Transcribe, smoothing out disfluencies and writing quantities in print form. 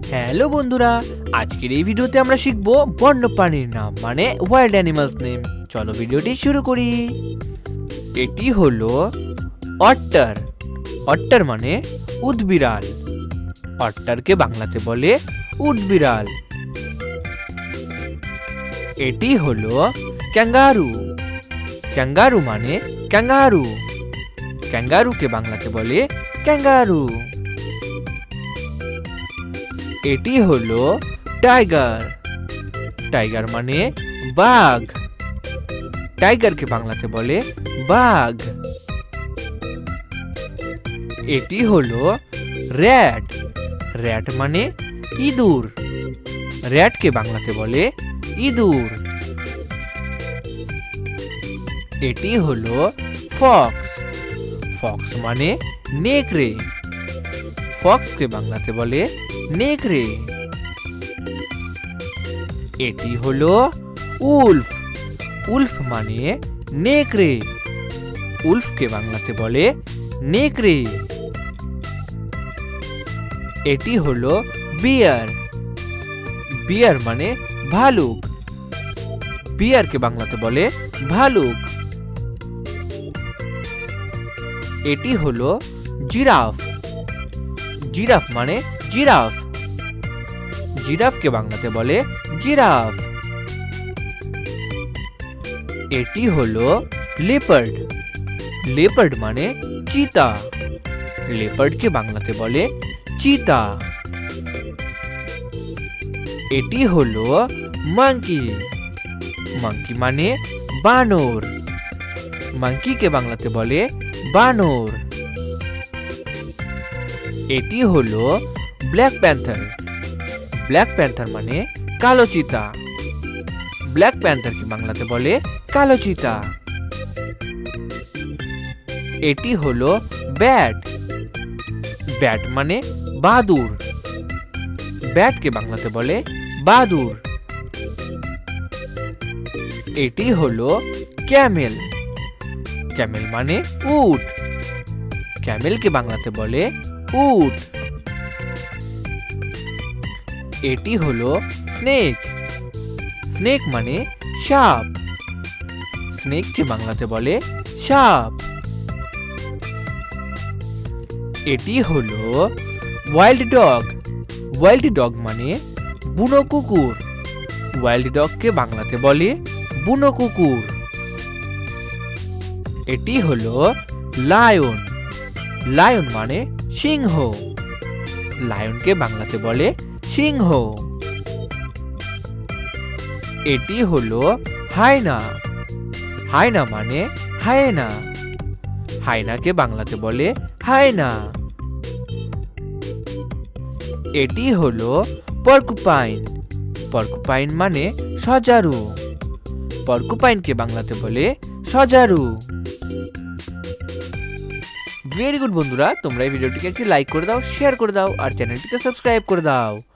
Hello বন্ধুরা, আজকের এই ভিডিওতে আমরা শিখবো বন্যপ্রাণীর নাম মানে ওয়াইল্ড অ্যানিমালস নেম। চলো ভিডিওটি শুরু করি। এটি হলো অট্টার। অট্টার মানে উটবিড়াল। অট্টারকে বাংলাতে বলে উটবিড়াল। এটি হলো ক্যাঙ্গারু। ক্যাঙ্গারু মানে ক্যাঙ্গারু। ক্যাঙ্গারুকে বাংলাতে বলে ক্যাঙ্গারু। এটি হলো টাইগার। টাইগার মানে বাঘ। টাইগারকে বাংলাতে বলে বাঘ। এটি হলো র‍্যাট। র‍্যাট মানে ইঁদুর। র‍্যাটকে বাংলাতে বলে ইঁদুর। এটি হলো ফক্স। ফক্স মানে নেকড়ে। ফক্সকে বাংলাতে বলে নেকড়ে। এটি হলো উলফ। উলফ মানে নেকড়ে। উলফকে বাংলাতে বলে নেকড়ে। এটি হলো বিয়ার। বিয়ার মানে ভালুক। বিয়ারকে বাংলাতে বলে ভালুক। এটি হলো জিরাফ। জিরাফ মানে জিরাফ। জিরাফকে বাংলাতে বলে জিরাফ। এটি হলো লেপার্ড। লেপার্ড মানে চিতা। লেপার্ডকে বাংলাতে বলে চিতা। এটি হলো মাঙ্কি। মাঙ্কি মানে বানর। মাঙ্কিকে বাংলাতে বলে বানর। এটি হলো ব্ল্যাক প্যান্থার। ব্ল্যাক প্যান্থার মানে কালো চিতা। ব্ল্যাক প্যান্থারকে বাংলাতে বলে কালো চিতা। এটি হলো ব্যাট। ব্যাট মানে বাদুড়। ব্যাটকে বাংলাতে বলে বাদুড়। এটি হলো ক্যামেল। ক্যামেল মানে উট। ক্যামেলকে বাংলাতে বলে উট। এটি হলো স্নেক। স্নেক মানে সাপ। স্নেককে বাংলাতে বলে সাপ। এটি হলো ওয়াইল্ড ডগ। ওয়াইল্ড ডগ মানে বুনো কুকুর। ওয়াইল্ড ডগকে বাংলাতে বলে বুনো কুকুর। এটি হলো লায়ন। লায়ন মানে সিংহ। লায়নকে বাংলাতে বলে সিংহ। এটি হলো হায়না। হায়না মানে হায়না। হায়নাকে বাংলাতে বলে হায়না। এটি হলো পর্কুপাইন। পর্কুপাইন মানে সজারু। পর্কুপাইনকে বাংলাতে বলে সজারু। ভেরি গুড বন্ধুরা, তোমরা এই ভিডিওটিকে একটি লাইক করে দাও, শেয়ার করে দাও আর চ্যানেলটিকে সাবস্ক্রাইব করে দাও।